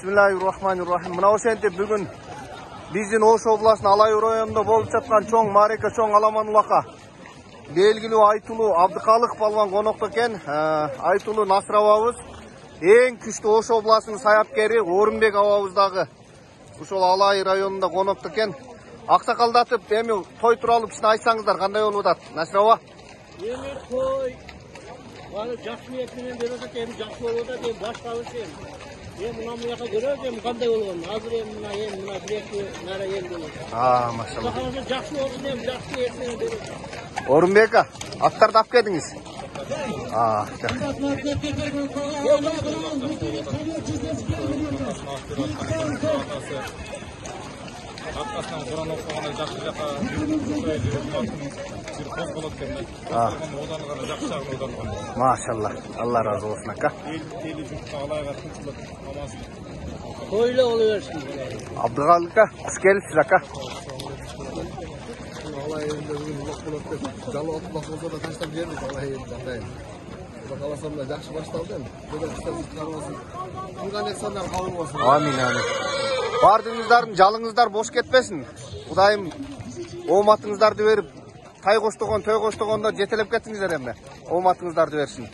Bismillahirrahmanirrahim. Mına ошентип бүгүн биздин Ош областынын Алай районунда болуп жаткан чоң маарека, чоң аламан улакка белгилүү айтылуу Абдыкалык балбан конокто экен. Айтылуу Насыр абабыз эң күчтүү Ош областынын саяпкери Орунбек абабыздагы ушул Алай районунда конокто экен. Аксакалдатып эми той тууралуу кичине айтсаңыздар кандай болуп атат, Насыр аба? Эми той баары жакшы ниет менен берип атат, эми жакшы болуп атат, эми башталышы. Мына буяка көрөбүз, эми кандай болгон. Азыр эми мына бир-эки нара ел болот. Машалла. Жакшы болсун, эми жакшы ниет менен берип. Орунбек ака, аттарды алып келдиңиз. Arkasından Kur'an okuğuna jakşı jaka bir poz bolot eкен. Odanıga jakşı jagын odangan. Maşallah. Allah razı olsun aka. Eli jurtка Алайга тынчылык, намаз. Toylu oluversin. Abdыкалыk aka, kuş gelipsiz aka. Алай элинде бүгүн улак болот деп, жалы отулак болсо да таштап жибердик Алай элинде атайын. Кудай кааласа мына жакшы башталды эми. Көбөк иштебиз карабасын. Кылган эксандар кабыл болсун. Амин, амин. Бардыңыздардың жалыңыздар бош кетпесін. Құдайым ооматыңыздарды беріп, тай коштогон, той коштогондо жетелеп кеттиңиздер эми. Ооматыңыздарды берсин.